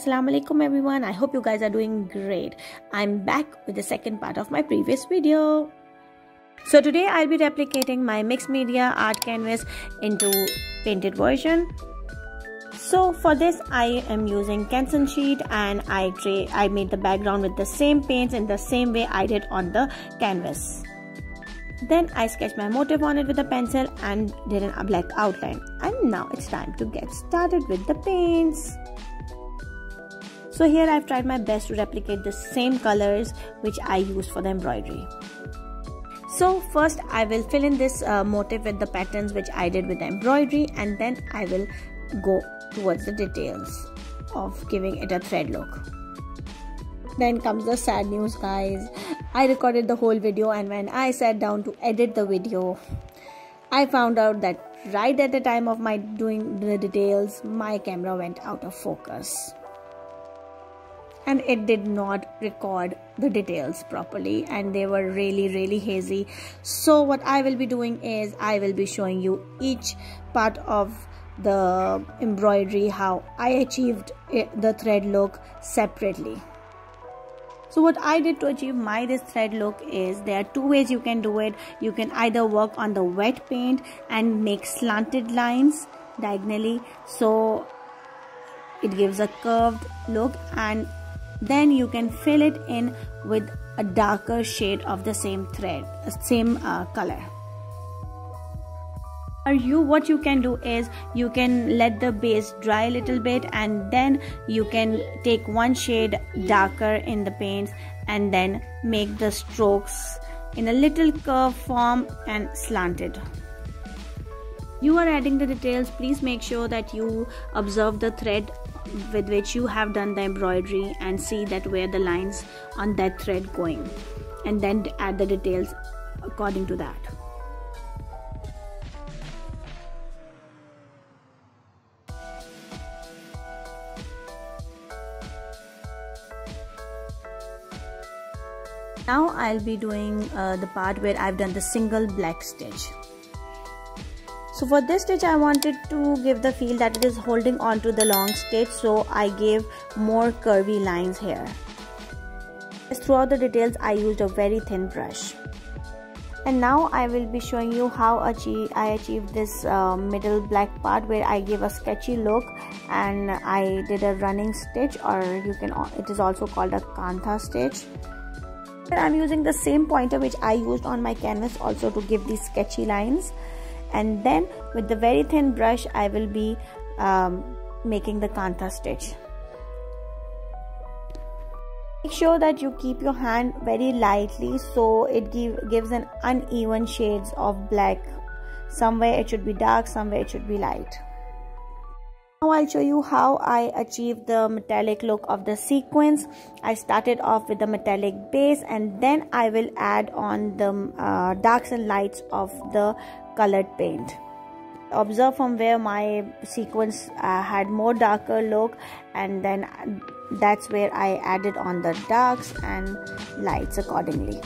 Assalamu alaikum everyone. I hope you guys are doing great. I'm back with the second part of my previous video. So today I'll be replicating my mixed media art canvas into painted version. So for this I am using Canson sheet and I made the background with the same paints in the same way I did on the canvas. Then I sketched my motif on it with a pencil and did a black outline. And now it's time to get started with the paints. So here I've tried my best to replicate the same colors which I used for the embroidery. So first I will fill in this motif with the patterns which I did with the embroidery, and then I will go towards the details of giving it a thread look. Then comes the sad news, guys. I recorded the whole video, and when I sat down to edit the video, I found out that right at the time of my doing the details, my camera went out of focus. And it did not record the details properly, and they were really hazy. So what I will be doing is I will be showing you each part of the embroidery, how I achieved the thread look separately. So what I did to achieve this thread look is there are two ways you can do it. You can either work on the wet paint and make slanted lines diagonally, so it gives a curved look, and then you can fill it in with a darker shade of the same thread, same color. Or what you can do is you can let the base dry a little bit, and then you can take one shade darker in the paints and then make the strokes in a little curve form and slanted. You are adding the details. Please make sure that you observe the thread with which you have done the embroidery and see that where the lines on that thread going, and then add the details according to that. Now I'll be doing the part where I've done the single black stitch. So for this stitch I wanted to give the feel that it is holding on to the long stitch, so I gave more curvy lines here. Throughout the details I used a very thin brush. And now I will be showing you how I achieved this middle black part where I gave a sketchy look and I did a running stitch, or it is also called a kantha stitch. I'm using the same pointer which I used on my canvas also to give these sketchy lines, and then with the very thin brush I will be making the kantha stitch. Make sure that you keep your hand very lightly so it gives an uneven shades of black. Somewhere it should be dark, somewhere it should be light. Now I'll show you how I achieved the metallic look of the sequins. I started off with the metallic base, and then I will add on the darks and lights of the colored paint. Observe from where my sequence had more darker look, and then that's where I added on the darks and lights accordingly.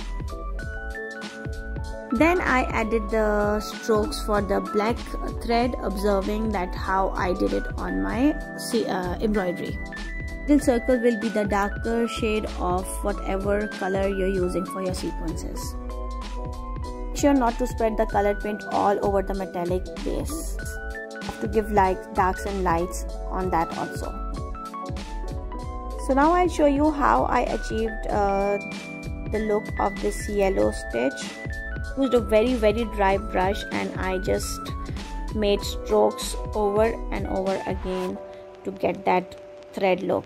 Then I added the strokes for the black thread, observing that how I did it on my embroidery. The circle will be the darker shade of whatever color you're using for your sequences. Make sure not to spread the colored paint all over the metallic base. You have to give darks and lights on that also. So now I'll show you how I achieved the look of this yellow stitch. I used a very dry brush and I just made strokes over and over again to get that thread look.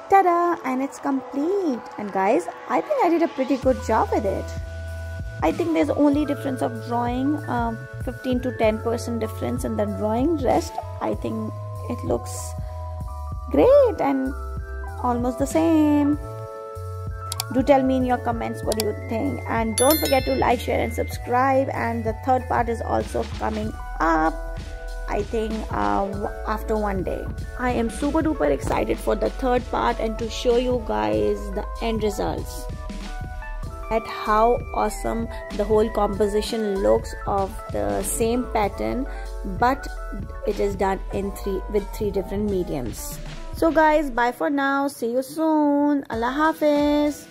Ta-da! And it's complete. And guys, I think I did a pretty good job with it. I think there's only difference of drawing, 15 to 10% difference in the drawing. Rest, I think it looks great and almost the same. Do tell me in your comments what do you think, and don't forget to like, share and subscribe. And the third part is also coming up, I think after one day. I am super duper excited for the third part and to show you guys the end results, at how awesome the whole composition looks of the same pattern, but it is done in with three different mediums. So guys, bye for now. See you soon. Allah Hafiz.